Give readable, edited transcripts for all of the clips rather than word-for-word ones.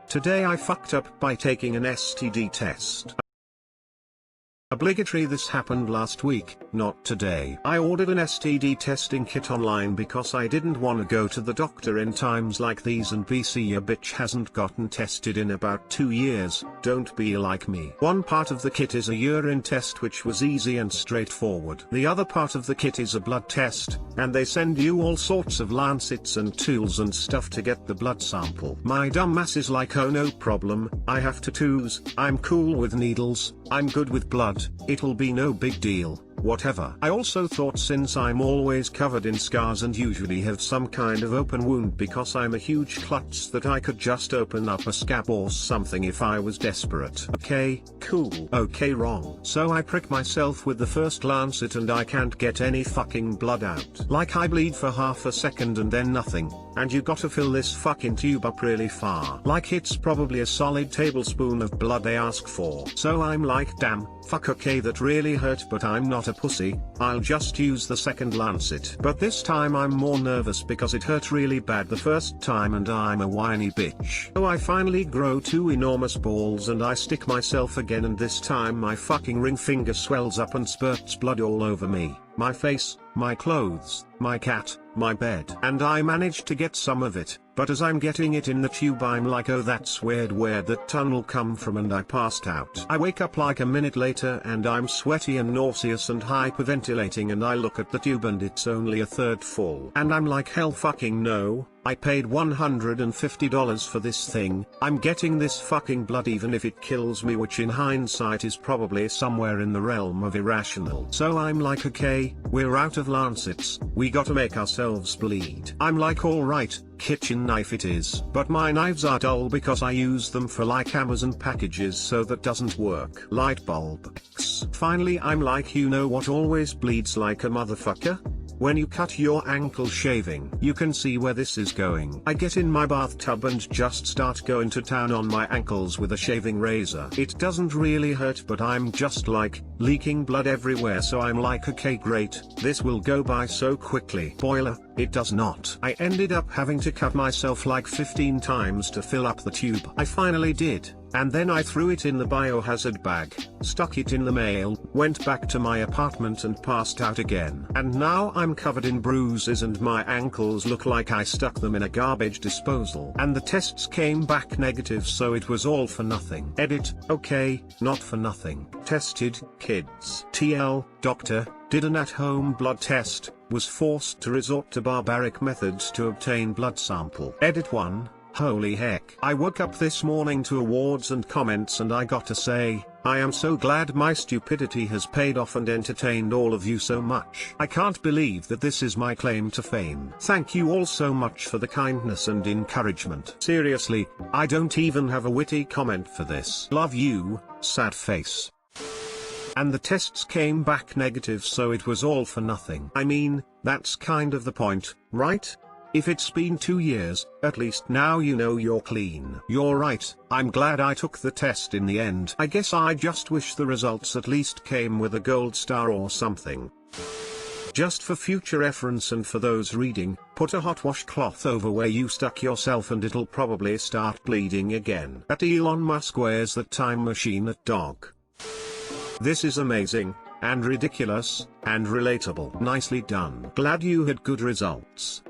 Today I fucked up by taking an STD test. Obligatory. This happened last week, not today. I ordered an STD testing kit online because I didn't want to go to the doctor in times like these and BC a bitch hasn't gotten tested in about 2 years. Don't be like me. One part of the kit is a urine test, which was easy and straightforward. The other part of the kit is a blood test, and they send you all sorts of lancets and tools and stuff to get the blood sample. My dumb ass is like, oh no problem, I have tattoos, I'm cool with needles, I'm good with blood, it'll be no big deal, whatever. I also thought, since I'm always covered in scars and usually have some kind of open wound because I'm a huge klutz, that I could just open up a scab or something if I was desperate. Okay, cool. Okay, wrong. So I prick myself with the first lancet and I can't get any fucking blood out. Like, I bleed for half a second and then nothing, and you gotta fill this fucking tube up really far. Like, it's probably a solid tablespoon of blood they ask for. So I'm like, damn, fuck, okay, that really hurt, but I'm not a pussy, I'll just use the second lancet. But this time I'm more nervous because it hurt really bad the first time and I'm a whiny bitch. So I finally grow 2 enormous balls and I stick myself again, and this time my fucking ring finger swells up and spurts blood all over me, my face, my clothes, my cat, my bed. And I managed to get some of it, but as I'm getting it in the tube I'm like, oh that's weird, where'd that tunnel come from, and I passed out. I wake up like a minute later and I'm sweaty and nauseous and hyperventilating, and I look at the tube and it's only a third full. And I'm like, hell fucking no, I paid $150 for this thing, I'm getting this fucking blood even if it kills me, which in hindsight is probably somewhere in the realm of irrational. So I'm like, okay, we're out of lancets, we gotta make ourselves bleed. I'm like, alright, kitchen knife it is. But my knives are dull because I use them for like Amazon packages, so that doesn't work. Light bulb. Finally I'm like, you know what always bleeds like a motherfucker? When you cut your ankle shaving. You can see where this is going. I get in my bathtub and just start going to town on my ankles with a shaving razor. It doesn't really hurt, but I'm just like, leaking blood everywhere, so I'm like, okay great, this will go by so quickly. Spoiler, it does not. I ended up having to cut myself like 15 times to fill up the tube. I finally did. And then I threw it in the biohazard bag, stuck it in the mail, went back to my apartment and passed out again. And now I'm covered in bruises and my ankles look like I stuck them in a garbage disposal. And the tests came back negative, so it was all for nothing. Edit, okay, not for nothing. Tested, kids. TL, doctor, did an at-home blood test, was forced to resort to barbaric methods to obtain blood sample. Edit 1. Holy heck. I woke up this morning to awards and comments, and I gotta say, I am so glad my stupidity has paid off and entertained all of you so much. I can't believe that this is my claim to fame. Thank you all so much for the kindness and encouragement. Seriously, I don't even have a witty comment for this. Love you, sad face. And the tests came back negative, so it was all for nothing. I mean, that's kind of the point, right? If it's been 2 years, at least now you know you're clean. You're right, I'm glad I took the test in the end. I guess I just wish the results at least came with a gold star or something. Just for future reference and for those reading, put a hot washcloth over where you stuck yourself and it'll probably start bleeding again. At Elon Musk wears that time machine at dog. This is amazing, and ridiculous, and relatable. Nicely done. Glad you had good results.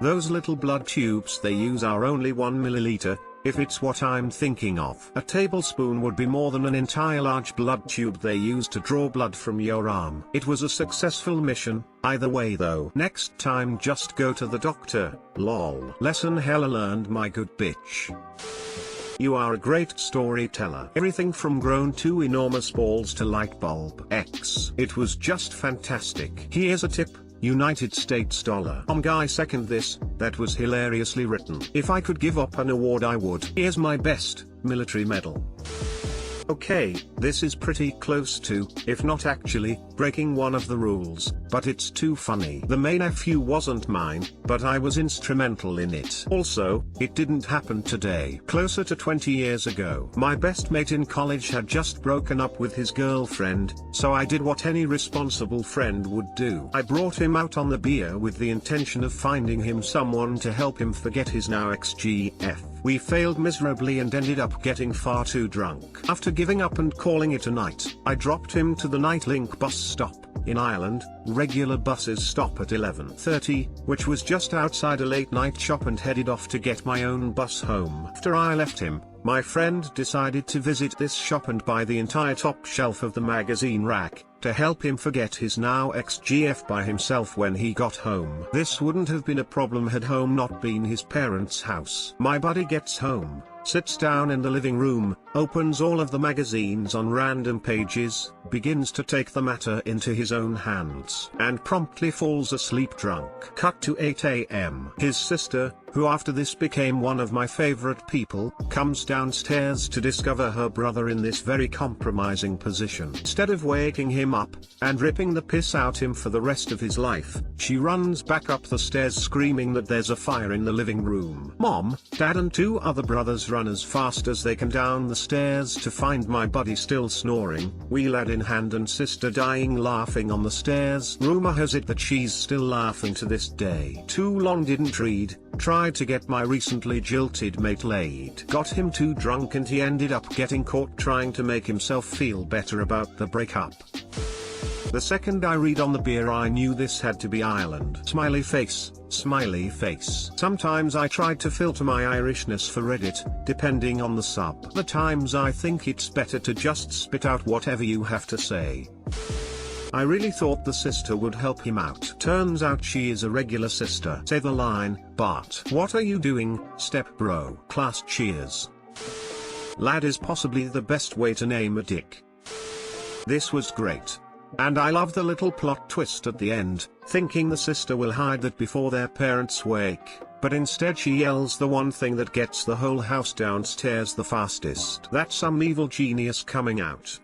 Those little blood tubes they use are only 1 milliliter, if it's what I'm thinking of. A tablespoon would be more than an entire large blood tube they use to draw blood from your arm. It was a successful mission, either way though. Next time just go to the doctor, lol. Lesson hella learned, my good bitch. You are a great storyteller. Everything from grown 2 enormous balls to light bulb X. It was just fantastic. Here's a tip. United States dollar. Guy second this, that was hilariously written. If I could give up an award I would. Here's my best, military medal. Okay, this is pretty close to, if not actually, breaking one of the rules, but it's too funny. The main FU wasn't mine, but I was instrumental in it. Also, it didn't happen today. Closer to 20 years ago. My best mate in college had just broken up with his girlfriend, so I did what any responsible friend would do. I brought him out on the beer with the intention of finding him someone to help him forget his now ex-GF. We failed miserably and ended up getting far too drunk. After giving up and calling it a night, I dropped him to the Nightlink bus stop. In Ireland, regular buses stop at 11:30, which was just outside a late-night shop, and headed off to get my own bus home. After I left him, my friend decided to visit this shop and buy the entire top shelf of the magazine rack, to help him forget his now ex-GF by himself when he got home. This wouldn't have been a problem had home not been his parents' house. My buddy gets home, sits down in the living room, opens all of the magazines on random pages, begins to take the matter into his own hands, and promptly falls asleep drunk. Cut to 8 AM. His sister, who after this became one of my favorite people, comes downstairs to discover her brother in this very compromising position. Instead of waking him up, and ripping the piss out him for the rest of his life, she runs back up the stairs screaming that there's a fire in the living room. Mom, Dad and 2 other brothers run as fast as they can down the stairs to find my buddy still snoring, wheel-lad in hand, and sister dying laughing on the stairs. Rumor has it that she's still laughing to this day. Too long didn't read. Tried to get my recently jilted mate laid. Got him too drunk and he ended up getting caught trying to make himself feel better about the breakup. The second I read on the beer I knew this had to be Ireland. Smiley face, smiley face. Sometimes I tried to filter my Irishness for Reddit, depending on the sub. Other times I think it's better to just spit out whatever you have to say. I really thought the sister would help him out. Turns out she is a regular sister. Say the line, "But what are you doing, step bro?" Class cheers. Lad is possibly the best way to name a dick. This was great. And I love the little plot twist at the end, thinking the sister will hide that before their parents wake, but instead she yells the one thing that gets the whole house downstairs the fastest. That's some evil genius coming out.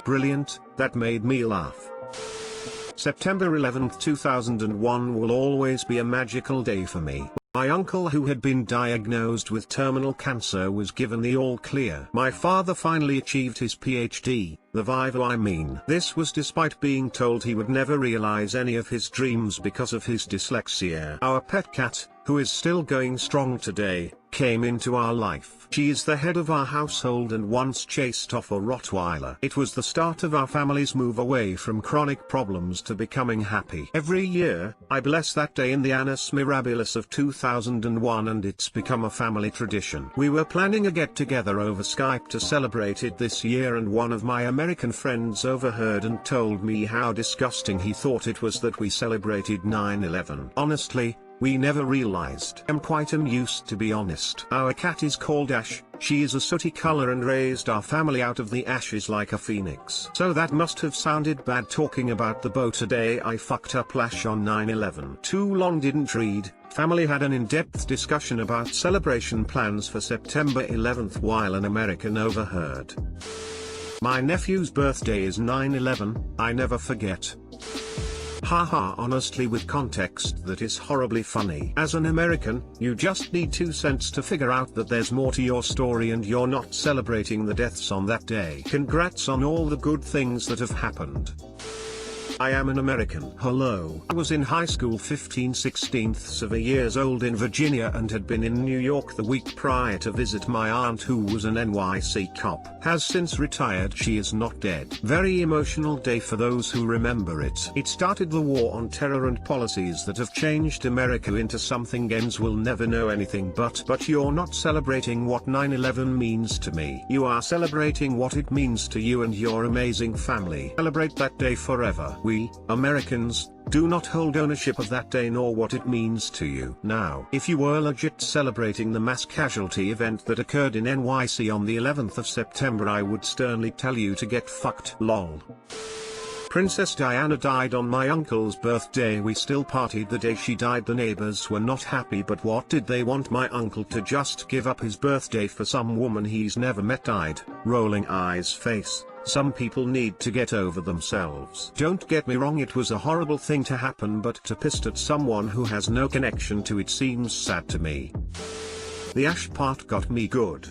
Brilliant, that made me laugh. September 11, 2001 will always be a magical day for me. My uncle, who had been diagnosed with terminal cancer, was given the all clear. My father finally achieved his PhD, the Viva I mean. This was despite being told he would never realize any of his dreams because of his dyslexia. Our pet cat, who is still going strong today, came into our life. She is the head of our household and once chased off a Rottweiler. It was the start of our family's move away from chronic problems to becoming happy. Every year, I bless that day in the Annus Mirabilis of 2001, and it's become a family tradition. We were planning a get-together over Skype to celebrate it this year, and one of my American friends overheard and told me how disgusting he thought it was that we celebrated 9/11. Honestly, we never realized. I'm quite amused, to be honest. Our cat is called Ash. She is a sooty color and raised our family out of the ashes like a phoenix. So that must have sounded bad talking about the boat today. I fucked up Ash on 9/11. Too long didn't read. Family had an in-depth discussion about celebration plans for September 11th while an American overheard. My nephew's birthday is 9/11, I never forget. Haha, honestly, with context that is horribly funny. As an American, you just need 2 cents to figure out that there's more to your story and you're not celebrating the deaths on that day. Congrats on all the good things that have happened. I am an American. Hello. I was in high school 15/16 of a years old in Virginia and had been in New York the week prior to visit my aunt, who was an NYC cop. Has since retired. She is not dead. Very emotional day for those who remember it. It started the war on terror and policies that have changed America into something ends will never know anything but you're not celebrating what 9/11 means to me. You are celebrating what it means to you and your amazing family. Celebrate that day forever. We, Americans, do not hold ownership of that day nor what it means to you. Now, if you were legit celebrating the mass casualty event that occurred in NYC on the 11th of September, I would sternly tell you to get fucked. Lol. Princess Diana died on my uncle's birthday. We still partied the day she died. The neighbors were not happy, but what did they want my uncle to just give up his birthday for some woman he's never met? Died. Rolling eyes face. Some people need to get over themselves. Don't get me wrong, it was a horrible thing to happen, but to piss at someone who has no connection to it seems sad to me. The Ash part got me good.